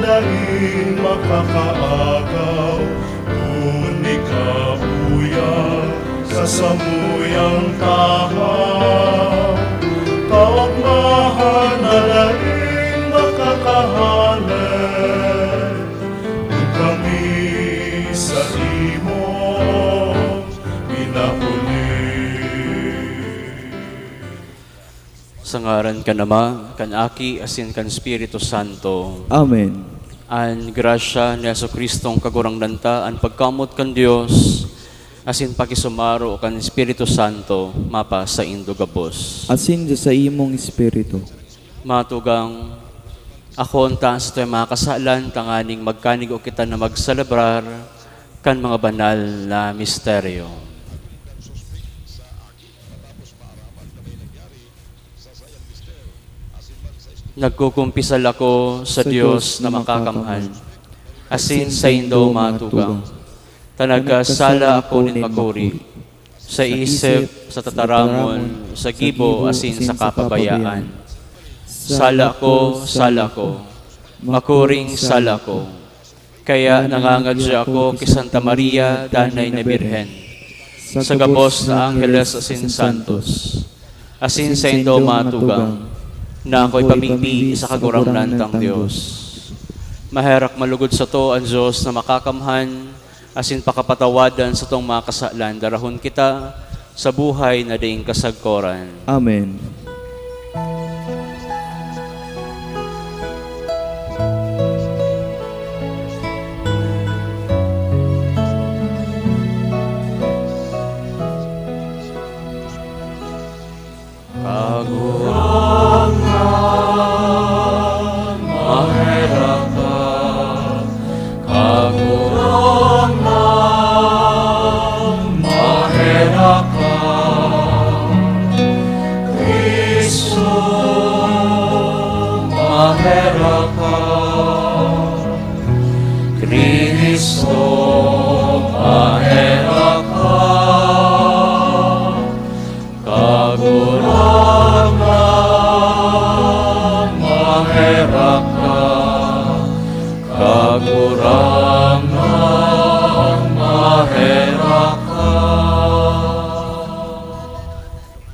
daing makakaagaw, ngunit kabuya sa samuyang tahaw. Sa ngaran kan Ama, kan Aki, asin kan Espiritu Santo. Amen. An grasya ni Jesucristong kagurangdanta, an pagkamot kan Dios, asin pakisumaro kan Espiritu Santo, mapa sa indo gabos. Asin sa imong espiritu. Matugang akon ta sa tayo mga kasalan, tanganing magkanig o kita na magsalabrar kan mga banal na misteryo. Nagkukumpisal ako sa Diyos na makakamhan, asin sa indo matugang. Tanagkasala ako nin maguri, sa isip, sa tataramon, sa gibo, asin sa kapabayaan. Sala ko, makuring sala ko. Kaya nangangadya ako kay Santa Maria, Danay na Birhen, sa gabos na Angeles asin Santos, asin sa indo matugang, na ako'y pamigpi sa kagurangnan ng Diyos. Maherak malugod sa to ang Diyos na makakamhan, asin pakapatawadan sa tong mga kasalan, darahon kita sa buhay na daing kasagkoran. Amen.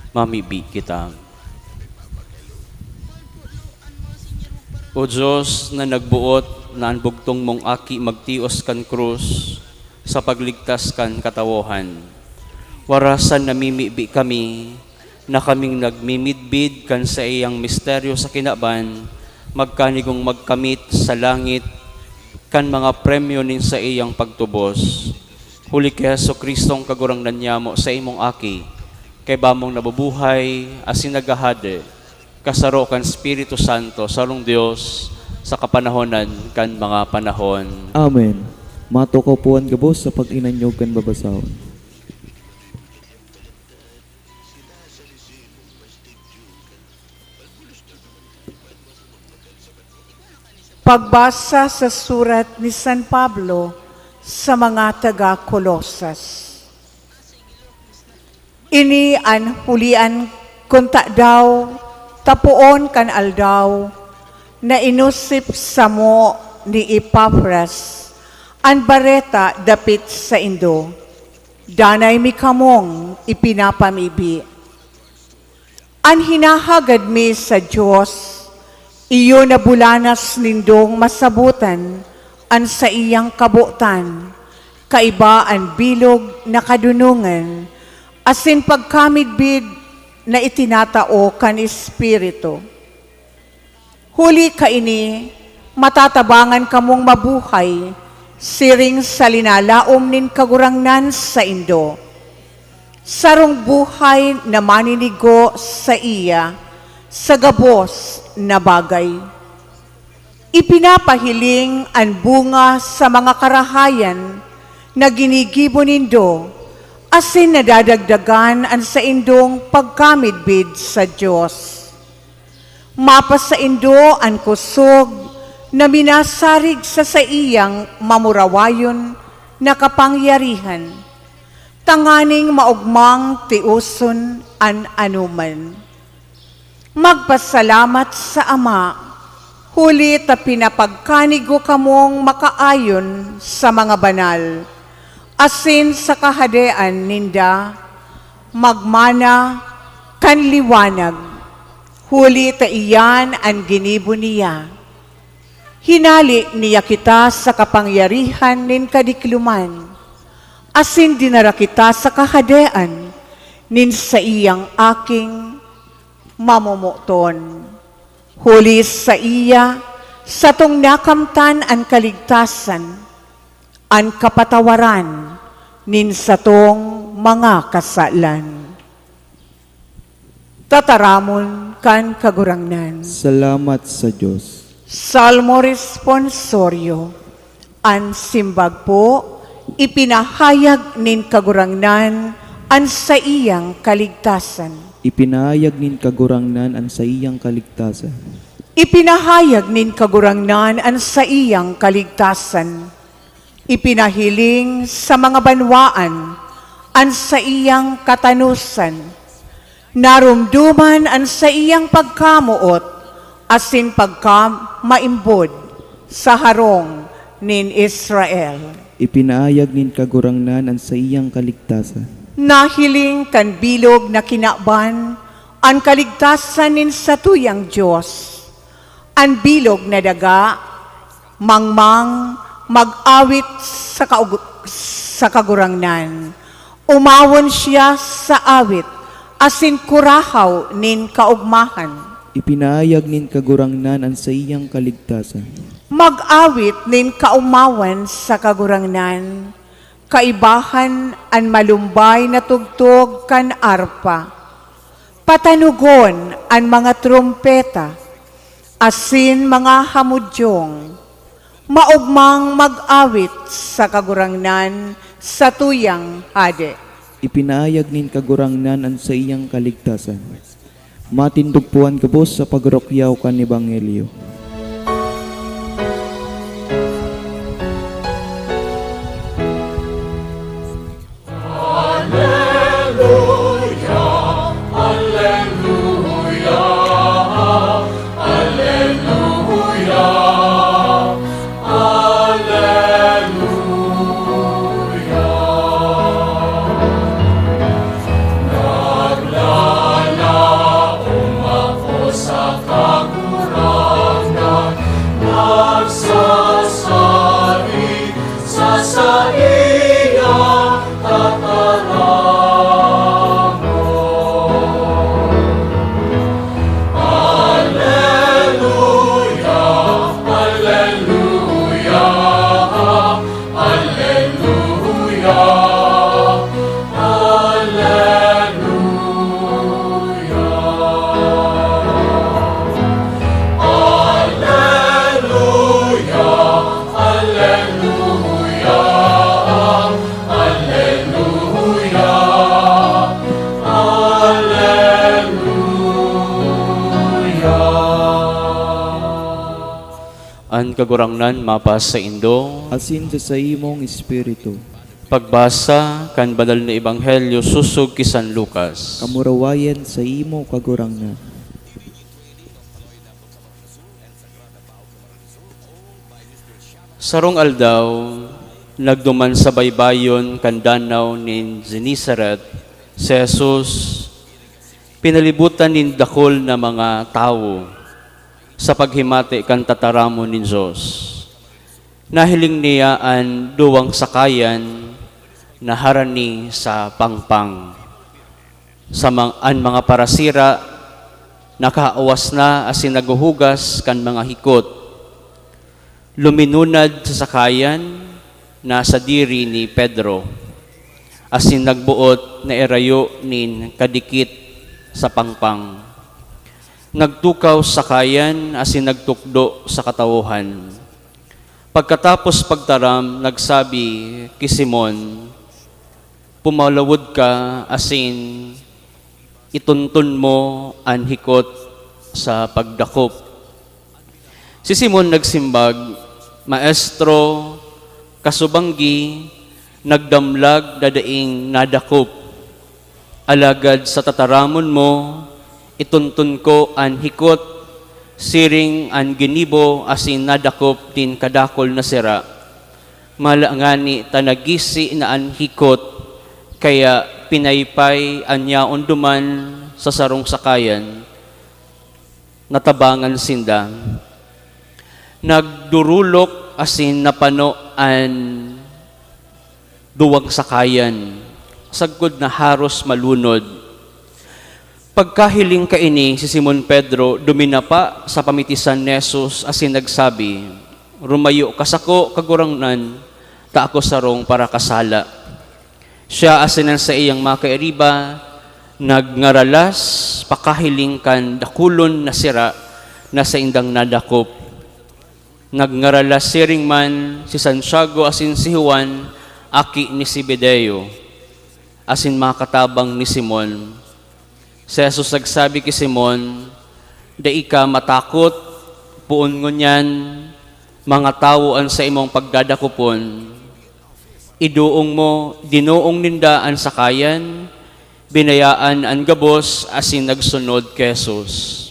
Mamibi kita. O Diyos na nagbuot na anbugtong mong aki magtios kan krus sa pagligtas kan katawohan. Warasan namimibi kami na kaming nagmimidbid kan sa iyang misteryo sa kinaban, magkanigong magkamit sa langit kan mga premyo nin sa iyang pagtubos. Huli kay Jesucristong kagurangnan niya mo sa imong aki, kay bamong nabubuhay, asin nagahade, kasaro kan Espiritu Santo, sarong Diyos, sa kapanahonan kan mga panahon. Amen. Matukaw po ang gabos sa pag-inanyog kan babasahon. Pagbasa sa surat ni San Pablo sa mga taga-Kolosas. Ini an hulian kunta daw, tapuon kan aldaw, na inusip sa mo ni Epaphras, an bareta dapit sa indo, danay mi kamong ipinapamibi. An hinahagad mi sa Diyos, iyo na bulanas nindong masabutan, an sa iyang kabutan, kaiba an bilog na kadunungan, asin pagkamidbid na itinatao kan Espiritu. Huli kaini, matatabangan kamong mabuhay, siring sa linalaom nin kagurangnan sa indo. Sarong buhay na maninigo sa iya, sa gabos na bagay. Ipinapahiling ang bunga sa mga karahayan na ginigibo nindo, asin nadadagdagan ang sa indong pagkamidbid sa Diyos. Mapas sa indo ang kusog na minasarig sa iyang mamurawayon na kapangyarihan, tanganing maugmang tiuson an anuman. Magpasalamat sa Ama, huli ta pinapagkanigo kamong makaayon sa mga banal, asin sa kahadean ninda, magmana kanliwanag, huli ta iyan ang ginibo niya. Hinali niya kita sa kapangyarihan nin kadikluman, asin dinara kita sa kahadean nin sa iyang aking mamumuton. Huli sa iya, sa tong nakamtan an kaligtasan, an kapatawaran, nin sa tong mga kasalan. Tataramon kan kagurangnan. Salamat sa Diyos. Salmo responsorio. An simbag po, ipinahayag nin kagurangnan an sa iyang kaligtasan. Ipinahayag nin kagurangnan ang sa iyang kaligtasan. Ipinahayag nin kagurangnan an sa iyang kaligtasan. Ipinahiling sa mga banwaan an sa iyang katanusan. Narumduman an sa iyang pagkamuot asin pagkamaimbod sa harong nin Israel. Ipinahayag nin kagurangnan ang sa iyang kaligtasan. Nahiling kan bilog na kinakban an kaligtasan nin sa tuyang Diyos. An bilog na daga, mangmang mag-awit sa kagurangnan. Umawon siya sa awit, asin kurahaw nin kaugmahan. Ipinahayag nin kagurangnan ang sa iyang kaligtasan. Mag-awit nin kaumawan sa kagurangnan, kaibahan an malumbay na tugtog kan arpa. Patanugon an mga trumpeta, asin mga hamudyong. Maugmang mag-awit sa kagurangnan sa tuyang hade. Ipinahayag nin kagurangnan ang sa iyang kaligtasan. Matindugpuan kabos sa pagrokyaw kan Ebanghelyo. An kagurangnan mapas sa Indo, Asin sa imong espiritu. pagbasa kan banal na Ebanghelyo susog ki San Lucas. Kamurawayan sa imo kagurangnan. Sarong aldaw, nagduman sa baybayon kan danaw nin Genesaret, si Jesus, pinalibutan nin dakol na mga tao sa paghimati kan tataramon nin Diyos. Nahiling niya an duwang sakayan na harani sa pangpang. An mga parasira, nakaawas na asin naguhugas kan mga hikot. Luminunad sa sakayan na sa diri ni Pedro, asin nagbuot na erayo nin kadikit sa pangpang. Nagtukaw sa sakayan asin nagtukdo sa katawuhan. Pagkatapos pagtaram, nagsabi ki Simon, pumalawod ka asin ituntun mo an hikot sa pagdakop. Si Simon nagsimbag, Maestro, kasubanggi, nagdamlag dadaing nadakop. Alagad sa tataramon mo, ituntun ko an hikot, siring an ginibo asin nadakop tin kadakol na sira. Malangani tanagisi na an hikot, kaya pinaypay anya unduman sa sarong sakayan, natabangan sinda. Nagdurulok asin napano an duwag sakayan, sagod na haros malunod. Pagkahiling kaini si Simon Pedro, duminapa sa pamitisan ni Jesus asin nagsabi, "Rumayo kasako kagurangnan, ta ako sarong para kasala." Siya asinan sa iyang makairiba, nagngaralas, pakahiling kan dakulon na sira na sa indang nadakop. Nagngaralas siring man si Santiago asin si Juan, aki ni Zebedeo, asin makatabang ni Simon. Si Jesus nagsabi kay Simon, "Dai ka matakot, puon ngunyan, mga tawuan sa imong pagdadakupon. Iduong mo, dinuong nindaan sa kayan, binayaan ang gabos asin nagsunod kay Jesus."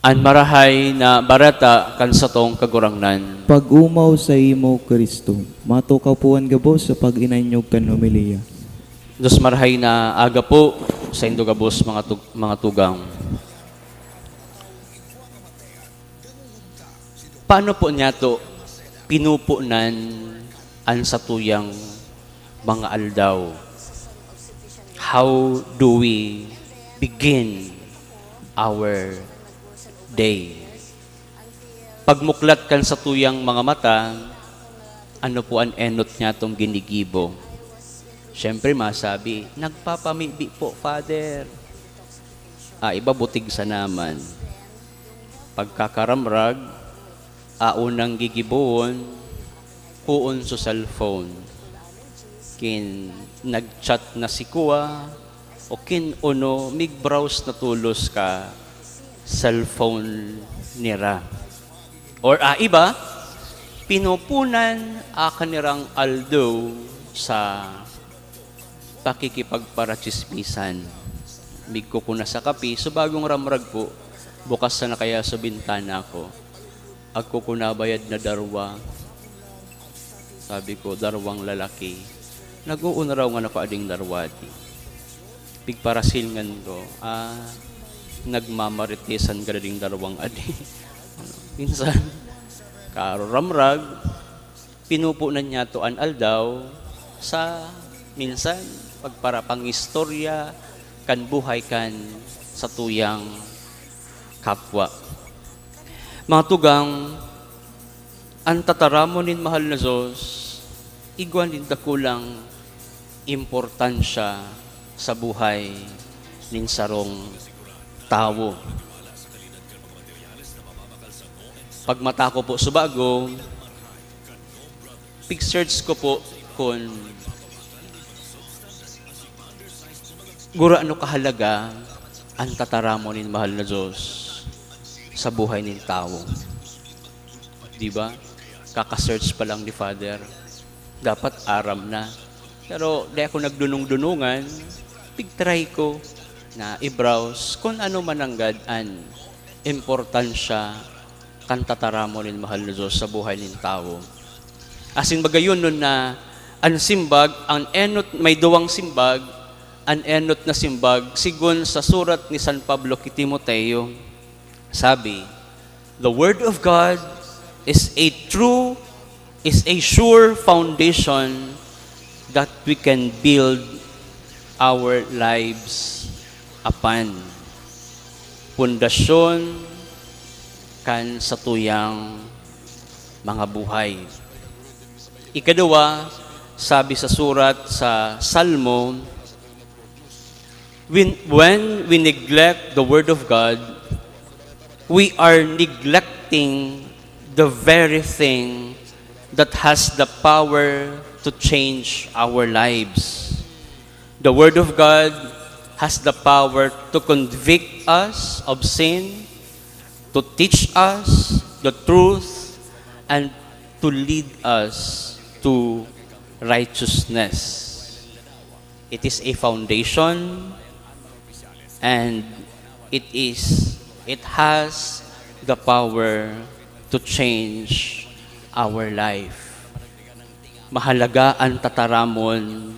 An marahay na barata kan satong kagurangnan. Pag-umaw sa imo, Kristo, matukaw po ang gabos sa pag-inanyog kan homilya. Diyos marahay na aga po sa indo gabos mga tugang. Paano po niya to pinupunan ang satuyang mga aldaw? How do we begin our day? Pagmuklat kan satuyang mga mata, ano po ang enot niya tong ginigibo? Siyempre masabi, "Nagpapamibi po, Father." Iba butig sa naman. Pagkakaramrag, unang gigibuon, puon sa cellphone. Kin nag-chat na si Kuya, o kin uno, mig-browse na tulos ka, cellphone nira. Or iba, pinupunan kanirang aldo sa pakikipagparachismisan. Bigko ko na sa kapi, so bagong ramrag po, bukas na kaya sa bintana ko. Agko ko nabayad na darwa. Sabi ko, darwang lalaki. Nag-uuna raw nga na paading darwati. Pigparasilngan ko, nagmamaritisan ka na ding darwang adi. Minsan, karo ramrag, pinupunan niya to an aldaw sa minsan, pagparapang istorya, kan buhay kan sa tuyang kapwa. Mga tugang, ang tataramonin mahal na Diyos, igwan din dakulang importansya sa buhay nin sarong tao. Pag mata ko po subago, pig-search ko po kung guro ano kahalaga ang tataramon mahal na Diyos sa buhay ng tao. Di ba? Kaka-search pa lang ni Father. Dapat aram na. Pero di ako nagdunong-dunungan, pig-try ko na i-browse kung ano man ang an importansya kan tataramon mahal na Diyos sa buhay ng tao. Asin bagayon nun na ang simbag, ang enot, may duwang simbag, ang enot na simbag, sigun sa surat ni San Pablo kay Timoteo, sabi, "The Word of God is a sure foundation that we can build our lives upon." Pundasyon kan sa tuyang mga buhay. Ikadua, sabi sa surat sa Salmo, when we neglect the Word of God, we are neglecting the very thing that has the power to change our lives. The Word of God has the power to convict us of sin, to teach us the truth, and to lead us to righteousness. It is a foundation, and it has the power to change our life. Mahalaga ang tataramon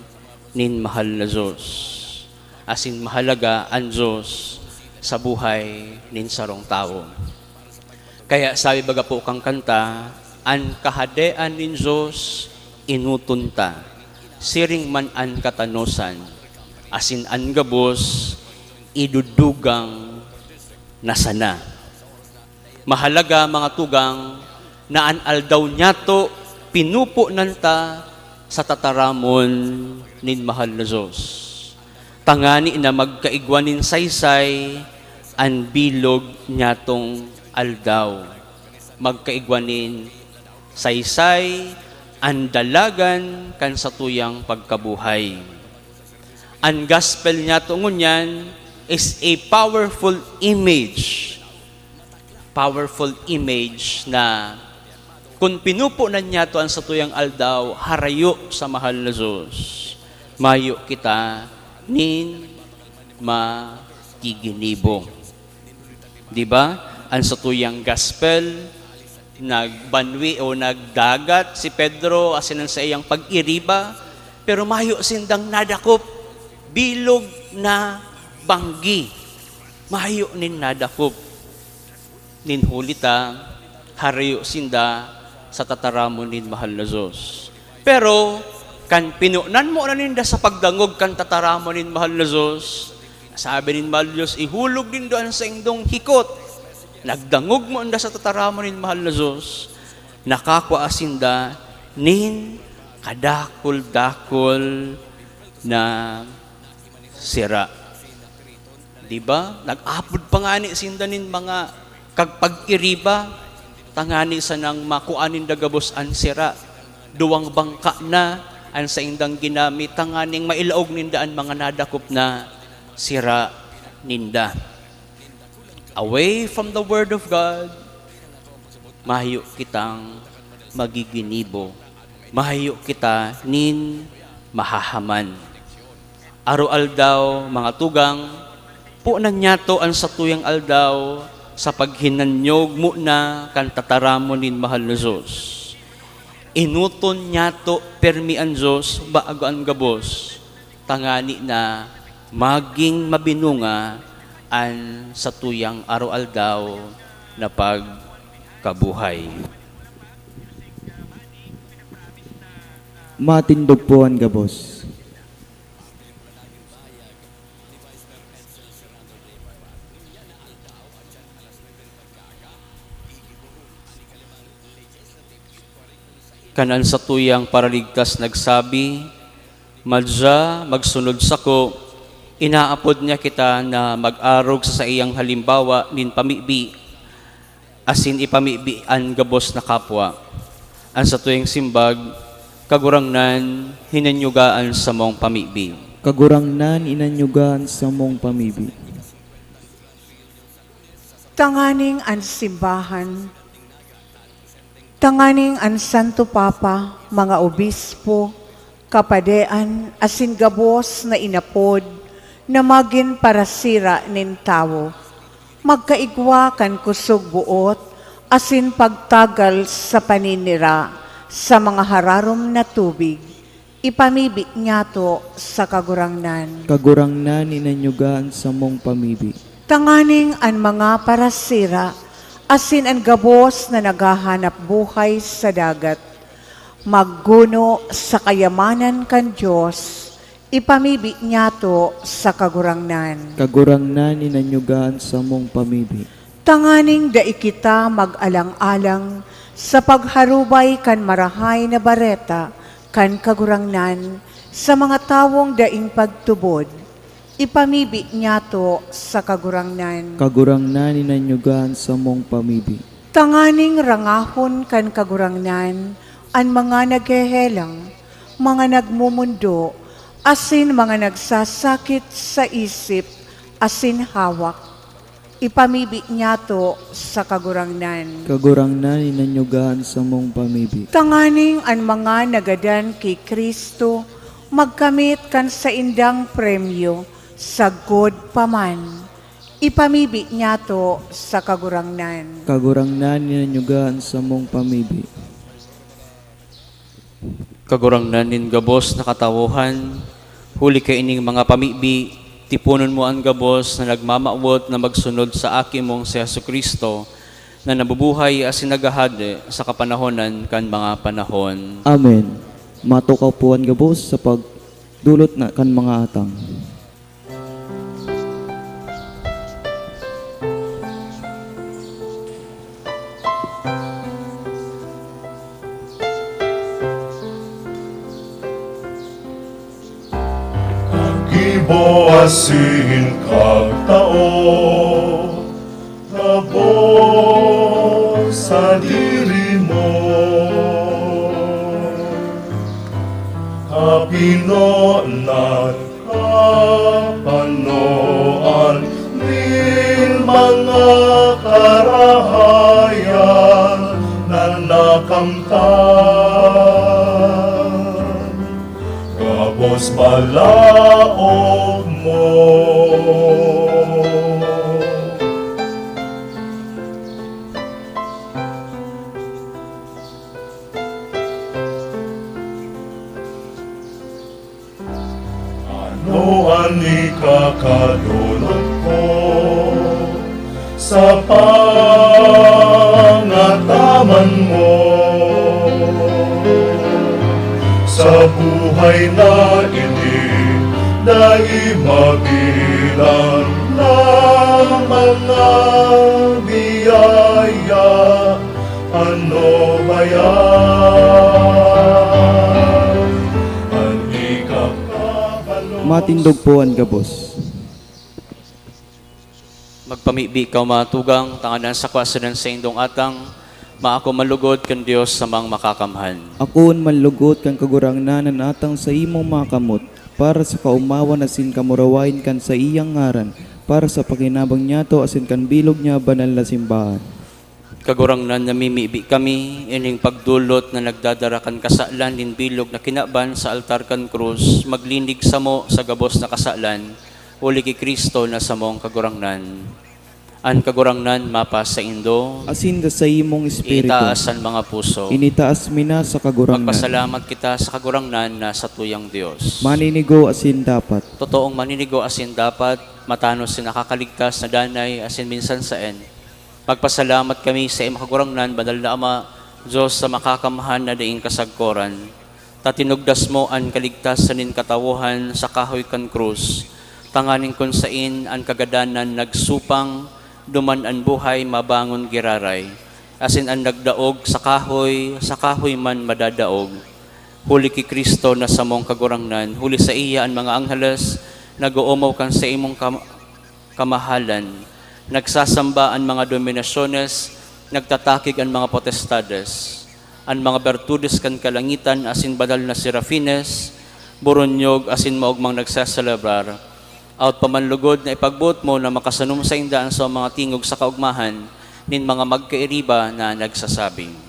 nin mahal na Diyos. As in, mahalaga ang Diyos sa buhay nin sarong tao. Kaya sabi baga po kang kanta, "An kahadean nin Diyos inutunta, siring man an katanusan, asin an gabos idudugang nasana. Mahalaga mga tugang na aldaw niyato pinupo nanta sa tataramon nin mahal na Diyos. Tangani na magkaigwanin saysay ang bilog niyatong aldaw. Magkaigwanin saysay ang dalagan kan sa tuyang pagkabuhay. Ang gospel niyato ngunyan is a powerful image na kung pinupo na niya to ang satuyang aldaw, harayo sa mahal na Diyos, mayo kita nin makiginibo. Diba? Ang satuyang gospel, nagbanwi o nagdagat si Pedro asinan sa iyang pag-iriba, pero mayo sindang nadakop, bilog na banggi. Mayo nin nadakop. Nin hulita, harayo sinda sa tataramon nin mahal na Diyos. Pero, kan pinunan mo na ninda sa pagdangog kan tataramon nin mahal na Diyos, sabi nin mahal na Diyos, ihulog din doon sa indong hikot. Nagdangog mo nda sa tataramon nin mahal na Diyos, nakakwa asinda nin kadakol-dakol na sira. Diba? Nag-apod pa nga ni sinda nin mga kagpag-iriba, tangani sa nang makuanin dagabos an sira, duwang bangka na, an sa indang ginamit, tanganing mailaog nindaan mga nadakop na sira ninda. Away from the Word of God, mahayo kitang magiginibo. Mahayo kita nin mahahaman. Aro-aldaw, mga tugang, punan niyato ang satuyang aldaw, sa paghinanyog mo na kan tataramon nin mahal na Diyos. Inuton niya to permi ang Diyos bago ang gabos, tangani na maging mabinunga ang satuyang araw-aldaw na pagkabuhay. Matindog po ang gabos. Kanan sa tuyang paraligtas nagsabi, madya magsunod sako, inaapod niya kita na mag-arog sa iyang halimbawa nin pamibi, asin ipamibi ang gabos na kapwa. Ang sa tuyang simbag, kagurangnan, hinanyugaan sa mong pamibi. Kagurangnan inanyugan sa mong pamibi. Tanganing ang simbahan, tanganing ang Santo Papa, mga obispo, kapadean, asin gabos na inapod, na magin para sira nin tao. Magkaigwa kan kusog buot, asin pagtagal sa paninira, sa mga hararom na tubig, ipamibi niya to sa kagurangnan. Kagurangnan inanyugan sa mong pamibi. Tanganing ang mga parasira, asin ang gabos na naghahanap buhay sa dagat, magguno sa kayamanan kan Diyos, ipamibi niya to sa kagurangnan. Kagurangnan inanyugan sa mong pamibi. Tanganing daikita mag-alang-alang sa pagharubay kan marahay na bareta, kan kagurangnan, sa mga tawong daing pagtubod, ipamibi niya to sa kagurangnan. Kagurangnan inanyugan sa mong pamibi. Tanganing rangahon kan kagurangnan, ang mga naghehelang, mga nagmumundo, asin mga nagsasakit sa isip, asin hawak, ipamibi niya to sa kagurangnan. Kagurangnan inanyugan sa mong pamibi. Tanganing ang mga nagadan kay Kristo, magkamit kan sa indang premyo, sagod paman, ipamibi niya to sa kagurangnan. Kagurangnan inanyugan sa mong pamibi. Kagurangnan nin gabos na katawuhan, huli ka ining mga pamibi, tipunon mo ang gabos na nagmamawot na magsunod sa akin mong si Jesucristo, na nabubuhay asin nagahade sa kapanahonan kan mga panahon. Amen. Matukaw po ang gabos sa pagdulot na kan mga atang. asin kag tao, gabos sa diri mo. Kapinonan, kapanoan, nin mga karahayan na nakamtan. Gabos balaog mo. Ano ani kakadulot ko sa pangataman mo, sa buhay na ini dai mabilang ng mga biyaya. Ano ba yan? Ang ikakabalo Matindog po ang gabos. Magpamibi ka matugang, tanganan sa kwasanan sa indong atang, maako malugod kan Dios sa mga makakamhan. Akoon manlugot kang kagurangnan atang sa imong makamot, para sa kaumawan asin kamurawain kan sa iyang ngaran, para sa pakinabang niya to asin kan bilog niya banal na simbahan. Kagurangnan namimibi kami, ining pagdulot na nagdadarakan kasalan din bilog na kinaban sa altar kan krus, maglinig sa mo sa gabos na kasalan, uli ki Kristo na sa mong kagurangnan. An kagurangnan mapas sa indo, Asin da sa imong espiritu, itaasan mga puso. initaas mina sa kagurangnan. Magpasalamat kita sa kagurangnan na sa tuyang Diyos. Maninigo asin dapat. Totoong maninigo asin dapat, matanos si nakakaligtas na danay asin minsan saen. Magpasalamat kami sa imong kagurangnan, banal na Ama, Diyos sa makakamahan na daing kasagkoran. Tatinugdas mo an kaligtasan nin katawuhan sa kahoy kan krus. Tanganin kun sain an kagadanan nagsupang, duman an buhay mabangon giraray. Asin an nagdaog sa kahoy man madadaog. Huli ki Kristo na sa mong kagurangnan, huli sa iya ang mga angheles, nag-uumaw kan sa imong kamahalan. Nagsasamba ang mga dominasyones, nagtatakig ang mga potestades, ang mga bertudes kan kalangitan, asin badal na serafines, buronyog, asin maugmang nagsasalabrar. Out pamanlugod na ipagbuot mo na makasanum sa indaan sa mga tingog sa kaugmahan, nin mga magkairiba na nagsasabing.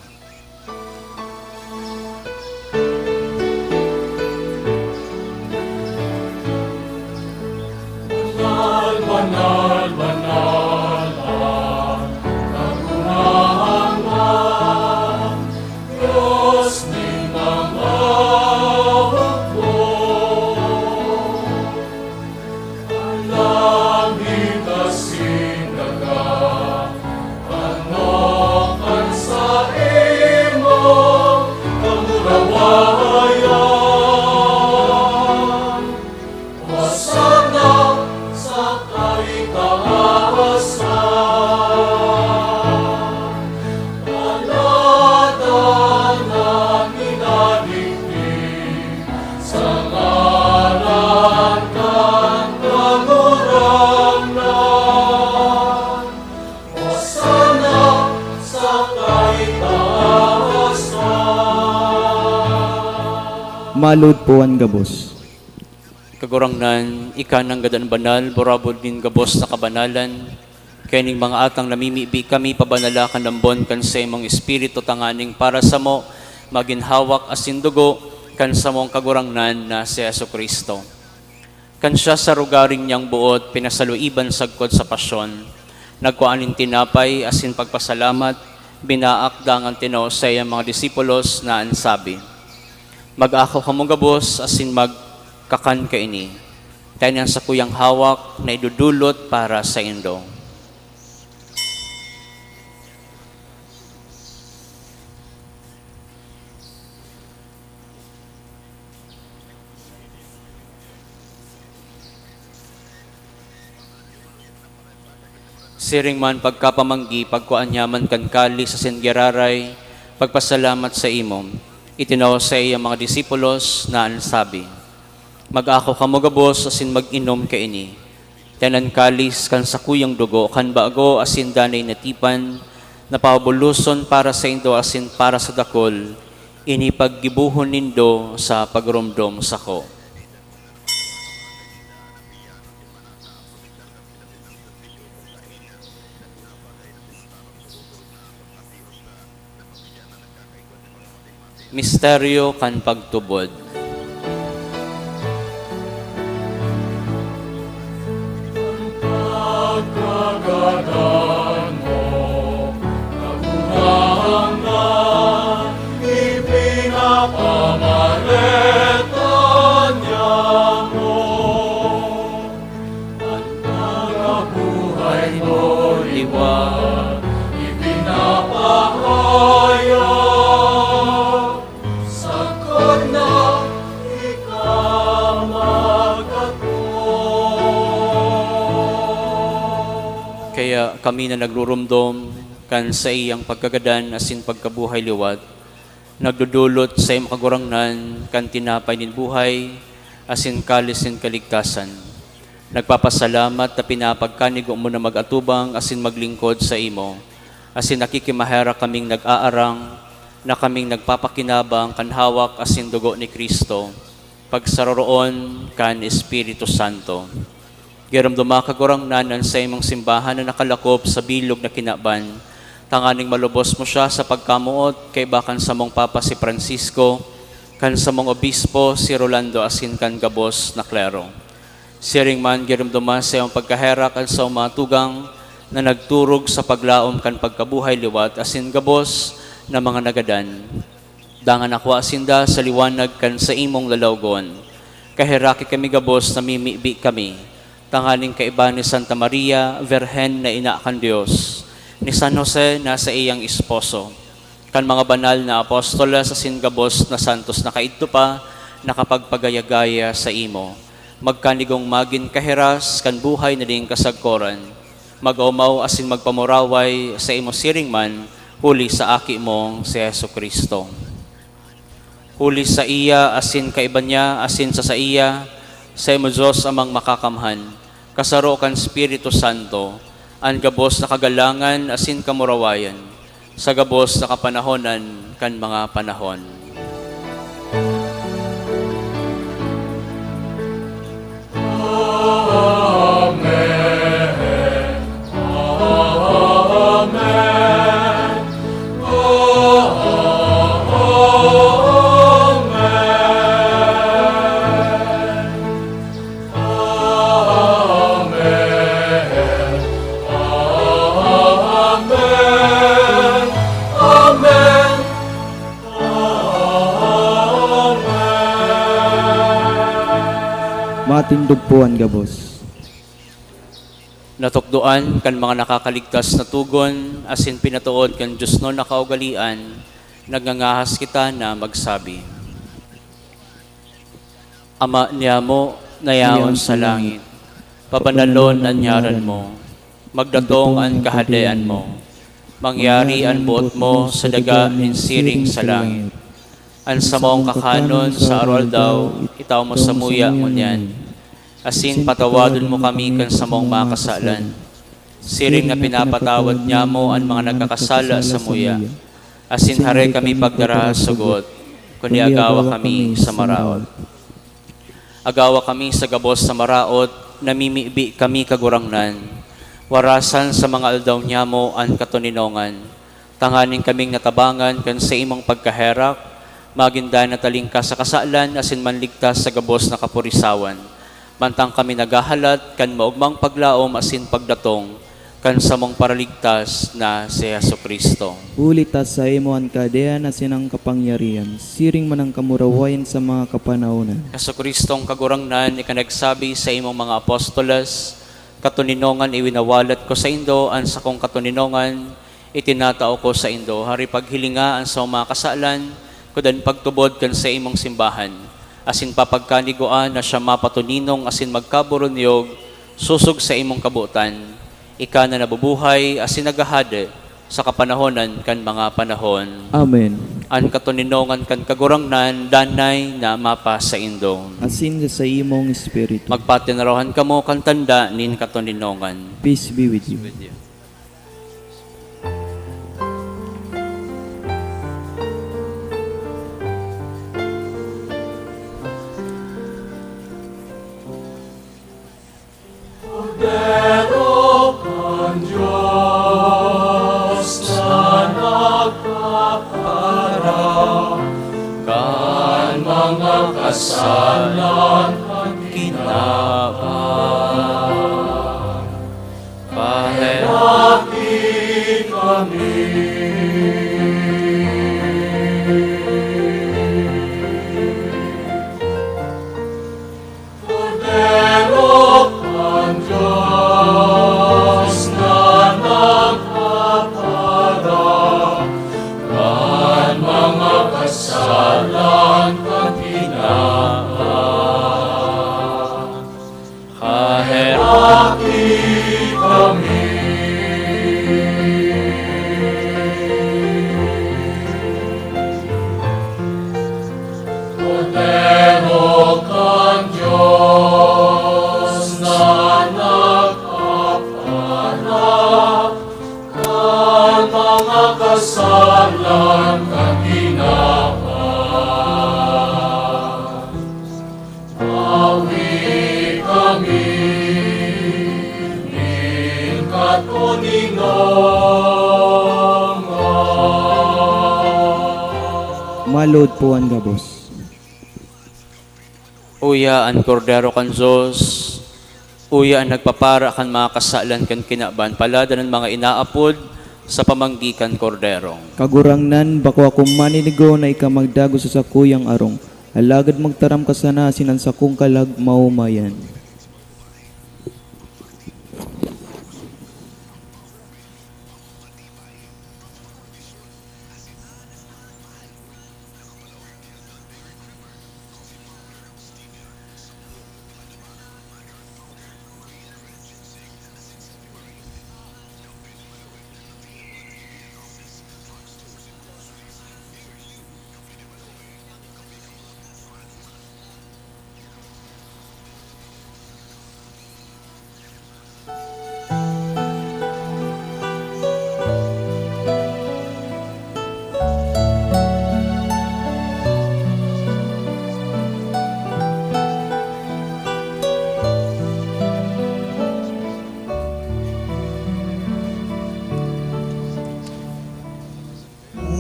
Malud po ang gabos. Kagurangnan, ika ng gadan banal, borabod din gabos na kabanalan, kaya ning mga atang namimibi kami pabanalakan ng bon kan sa imong espiritu tanganing para sa mo, maginhawak asin dugo, kan sa mong kagurangnan na si Jesucristo. Kan siya sa rugaring niyang buot, pinasaluiban sagkod sa pasyon, nagkuanin tinapay asin pagpasalamat, binaakdang ang tino sa iyang mga disipulos na ansabi. Mag-ako kamong gabos asin magkakan ka ini. Tayo sa kuyang hawak na idudulot para sa indo. Siring man pagkapamanggi, pagkuanyaman kan kali sa singgeraray, pagpasalamat sa imom. Itinaw sa iyang mga disipulos na ansabi, Mag-ako kamo gabos asin mag-inom kaini. Tanan kalis kan sa kuyang dugo kan bago asin danay natipan napabuluson para sa indo asin para sa dakol ini paggibuhon nindo sa pagrumdom sako. Misteryo kan pagtubod. Pagkagadan mo, kagunahan na ipinapamaletan niya mo. Ang pagkabuhay mo Liwa, ipinapahayag, sakot na ikaw. kaya kami na nagrurumdom kan sa iyang pagkagadan asin pagkabuhay liwat, nagdudulot sa iyong kagurangnan kan tinapay nin buhay asin kalis nin kaligtasan. Nagpapasalamat na pinapagkanigo mo na mag-atubang asin maglingkod sa imo. Asin nakikimahera kaming nag-aarang na kaming nagpapakinabang kan hawak asin dugo ni Kristo. Pagsaroroon kan Espiritu Santo. Geram dumakagurang nanan sa imong simbahan na nakalakop sa bilog na kinaban. Tanganing malubos mo siya sa pagkamuot kay bakan sa mong Papa si Francisco, kan sa mong Obispo si Rolando asin kan gabos na klero. Siring man geram dumas sa iyong pagkahera kan sa umatugang na nagturog sa paglaom kan pagkabuhay liwat asin gabos na mga nagadan. Dangan ako asinda sa liwanag kan sa imong lalawgon. Kahiraki kami gabos na mimibi kami. Tangaling kaiba ni Santa Maria, Virhen na ina kan Diyos. Ni San Jose na sa iyang esposo. Kan mga banal na apostoles asin gabos na santos na kaidto pa nakapagpagayagaya sa imo. Magkanigong magin kahiras kan buhay na ding kasagkoran. Mag-umaw asin magpamuraway sa imo siring man huli sa aki mong si Yesu Kristo. Huli sa iya asin kaiba niya asin sa iya sa imo Diyos amang makakamhan. Kasaro kan Espiritu Santo ang gabos na kagalangan asin kamurawayan sa gabos na kapanahonan kan mga panahon. Matindog po ang gabos. Natukdoan kan mga nakakaligtas na tugon, asin pinatuod kan Diyos no nakaugalian, nagngangahas kita na magsabi. Ama niya mo, nayaon sa langit, pabanalon ang nyaran mo, magdatong ang kahadayan mo, mangyari ang buot mo sa daga ninsiring sa langit. Ang samong kakanon sa aral daw, itaw mo sa muya ngunyan. Asin patawadon mo kami kan samong makasalan. Siring na pinapatawad niya mo ang mga nagkakasala sa muya. Asin hare kami pagdara sugot, kundi agawa kami sa maraot. Agawa kami sa gabos sa maraot, namimibi kami kagurangnan. Warasan sa mga aldaw niya mo ang katuninongan. Tanganing kaming natabangan kan sa imong pagkaherak, maginda na talingka sa kasalan asin manligtas sa gabos na kapurisawan. Mantang kami nagahalat kan maugmang paglaom asin pagdatong kan samong paraligtas na si Yesu Kristo. Ulitas sa imo ang kadean na sinang kapangyarihan, siring man ang kamurawayan sa mga kapanaunan. Yesu Kristong kagurangnan, ikanagsabi sa imong mga apostoles, katuninongan iwinawalat ko sa indo, ang sa kong katuninongan, itinatao ko sa indo. Hari paghilinga ang sa mga kasalan, kudan pagtubod kan sa imong simbahan. Asin papagkaniguan na siya mapatuninong asin magkaburunyog, susog sa imong kabutan. Ika na nabubuhay asin nagahade, sa kapanahonan kan mga panahon. Amen. An katuninongan kan kagurangnan, danay na mapa sa indong. Asin sa imong espiritu. Magpatinarahan kamo kan tanda nin katuninongan. Peace be with you. Kordero kan Diyos na nagpapara, kan mga kasalan at Kinabang. Pahera Pahirapin kami. Kordero kan Diyos na nagpapara, kan mga kasalan at hinabang. kahera Pahirapin kami. Kordero kan Diyos na nagpapala, kan mga kasalan at hinabang. Awi kami, ning katuninongan. Malod po ang gabos. Uya an kordero kan Diyos, uya ang nagpapara kan mga kasalan kan kinaban, palada ng mga inaapod sa pamanggikan kordero. Kagurangnan, bako akong maninigo na ikamagdago sa sakuyang arong. Alagad magtaram ka sana sinan sakong kalag maumayan.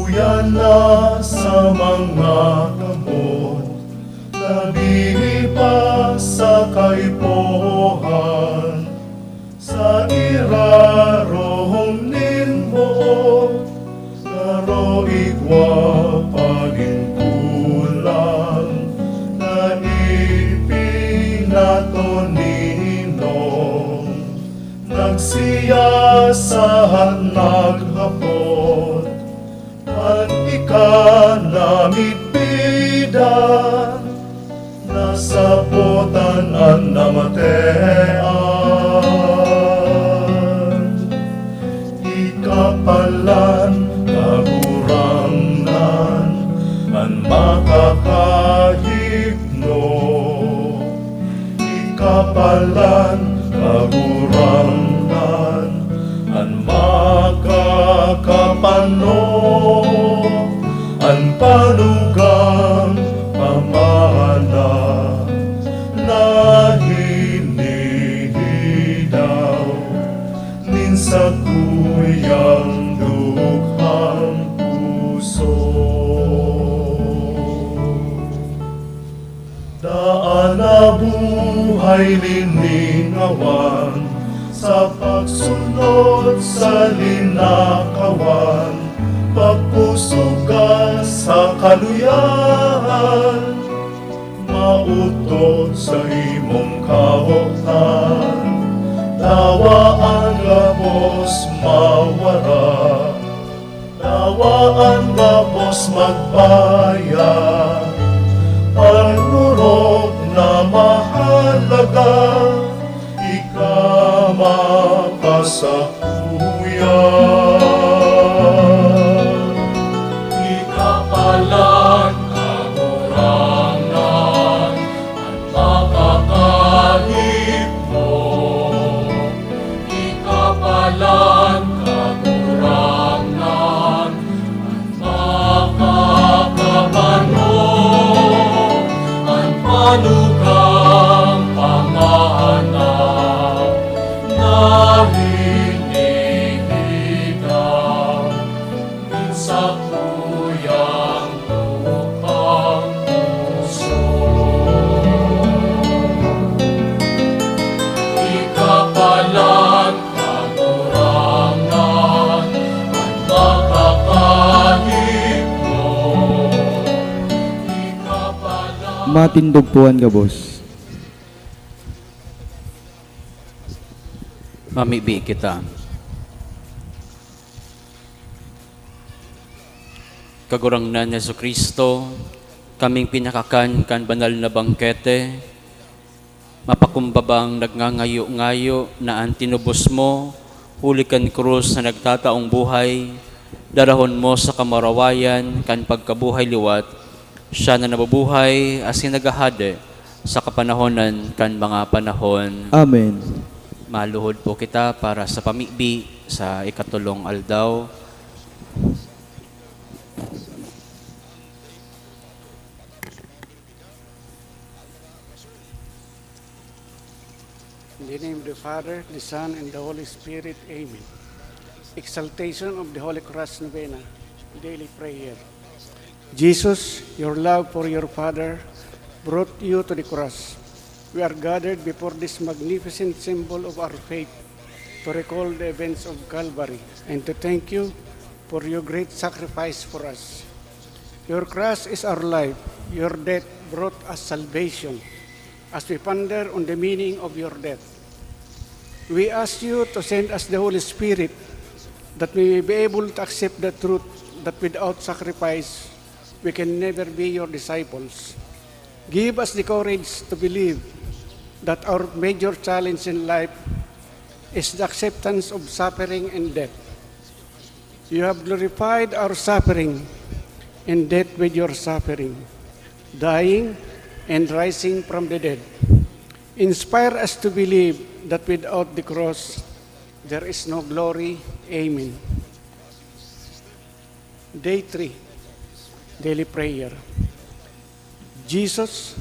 Uyan na sa mga kamot, nabili pa sa kaipohan, sa irarong ninmo, naro igwa pagingkulang, na ipinato ninong, nagsiyasahan naghapon, at ikanamit bidan, nasaputan ang namatean. Ikapalan, kagurangnan, ang makakahipno. Ikapalan, kagurangnan, ang makakapano. Ang panugang pamana na hinihidaw nin sa kuyang dukhang puso. Daan na buhay liningawan sa pagsunod sa linakawan, pagpusog ka sa kaluyahan, mautot sa imong kahoktan. Dawa ang labos mawara, dawa ang labos magbayad. Panurog na mahalaga, ika makasakuyan. Ikapalan kagurangan at makakabano at panugang pamahanap na hinihigaw sa tuyang lupang puso. Ikapalan kagurangan at makakahigno. Ikapalan Matindugpuan ka, boss. Mamibi kita. Kagurangnan ni Jesucristo, kaming pinakakan kan banal na bangkete, mapakumbabang nagngangayo-ngayo na ang tinubos mo, huli kan krus na nagtataong buhay, darahon mo sa kamarawayan kan pagkabuhay liwat, siya na nabubuhay asin nagahade sa kapanahonan kan mga panahon. Amen. Maluhod po kita para sa pamibi sa ikatulong aldaw. In the name of the Father, the Son, and the Holy Spirit. Amen. Exaltation of the Holy Cross Novena, daily prayer. Jesus, your love for your Father brought you to the cross. We are gathered before this magnificent symbol of our faith to recall the events of Calvary and to thank you for your great sacrifice for us. Your cross is our life. Your death brought us salvation. As we ponder on the meaning of your death, we ask you to send us the Holy Spirit that we may be able to accept the truth that without sacrifice we can never be your disciples. Give us the courage to believe that our major challenge in life is the acceptance of suffering and death. You have glorified our suffering and death with your suffering, dying and rising from the dead. Inspire us to believe that without the cross, there is no glory. Amen. Day 3, daily prayer. Jesus,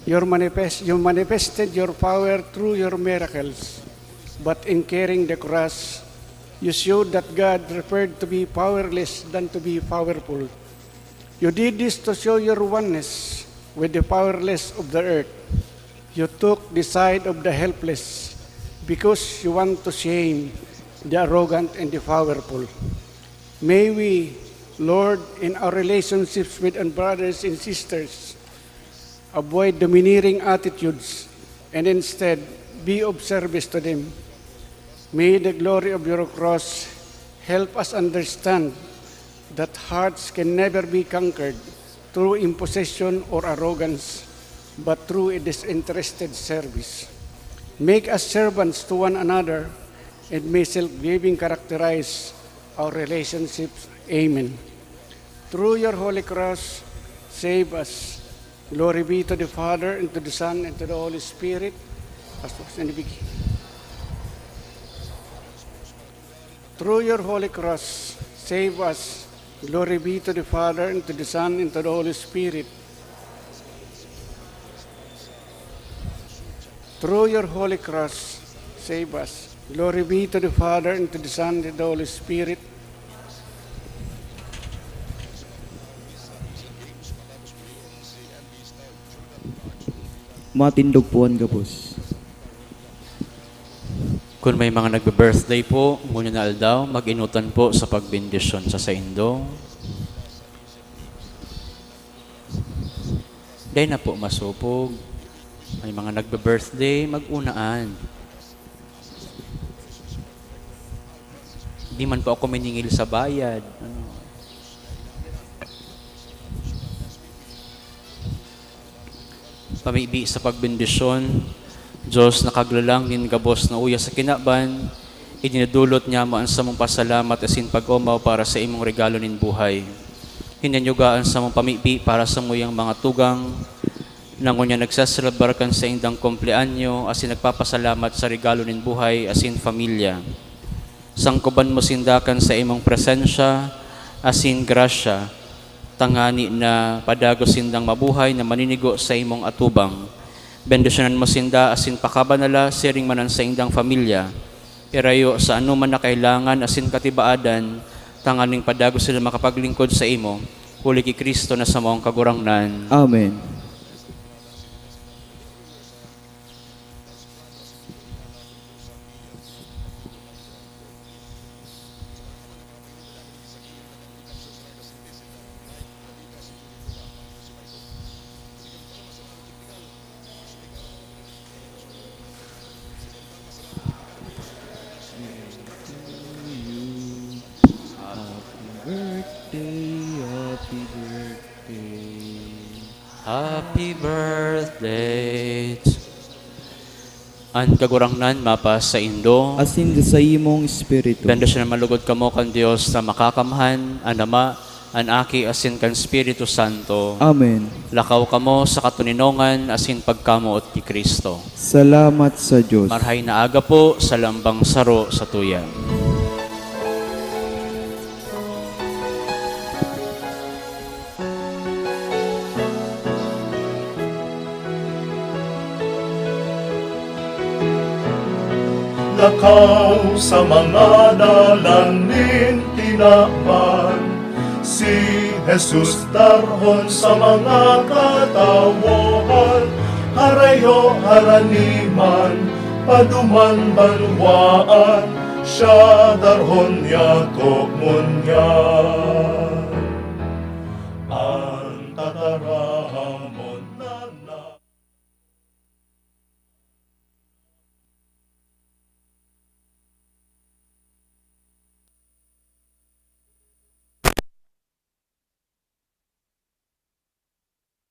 you manifested your power through your miracles, but in carrying the cross, you showed that God preferred to be powerless than to be powerful. You did this to show your oneness with the powerless of the earth. You took the side of the helpless because you want to shame the arrogant and the powerful. May we, Lord, in our relationships with our brothers and sisters, avoid domineering attitudes and instead be of service to them. May the glory of your cross help us understand that hearts can never be conquered through imposition or arrogance, but through a disinterested service. Make us servants to one another, and may self-giving characterize our relationships. Amen. Through your holy cross, save us. Glory be to the Father, and to the Son, and to the Holy Spirit, as was in the beginning. Through your holy cross, save us. Glory be to the Father, and to the Son, and to the Holy Spirit. Through your holy cross, save us. Glory be to the Father, and to the Son, and to the Holy Spirit. Matindugpuan ka, boss. Kung may mga nagbe-birthday po, muna na aldaw, mag-inutan po sa pagbindisyon sa saindo. Dahil na po masupog. May mga nagbe-birthday, mag-unaan. Di man po ako maningil sa bayad. Pamibi sa pagbindisyon, Diyos nakaglalang nin gabos na uya sa kinaban, idinadulot niya mo ang samong pasalamat asin pag-umaw para sa imong regalo nin buhay. Hinanyugaan sa mong pamibi para sa muyang mga tugang, nangunya nagsasalabarkan sa indang kumpleanyo asin nagpapasalamat sa regalo nin buhay asin familia. Sangkuban mo sindakan sa imong presensya, asin grasya, tangani na padago sindang mabuhay na maninigo sa imong atubang. Bendisyonan mo sinda asin pakabanala siring manan sa indang familia. Irayo sa anuman na kailangan asin katibaadan, tanganing padago sila makapaglingkod sa imo. Huli ki Kristo na sa maong kagurangnan. Amen. Happy birthday. Ang kagurangnan mapa sa Indo. Asin sa imong espiritu. Bendisyon na malugod kamo kan Dios na makakamhan, an Ama, an Aki, asin kan Espiritu Santo. Amen. Lakaw kamo sa katuninongan, asin pagkamuot ni Kristo. Salamat sa Diyos. Marhay na aga po sa lambang saro sa tuyan. Lakaw sa mga dalanin tinapan, si Jesus darhon sa mga katawohan, harayo haraniman, paduman banwaan, siya darhon yato munyan.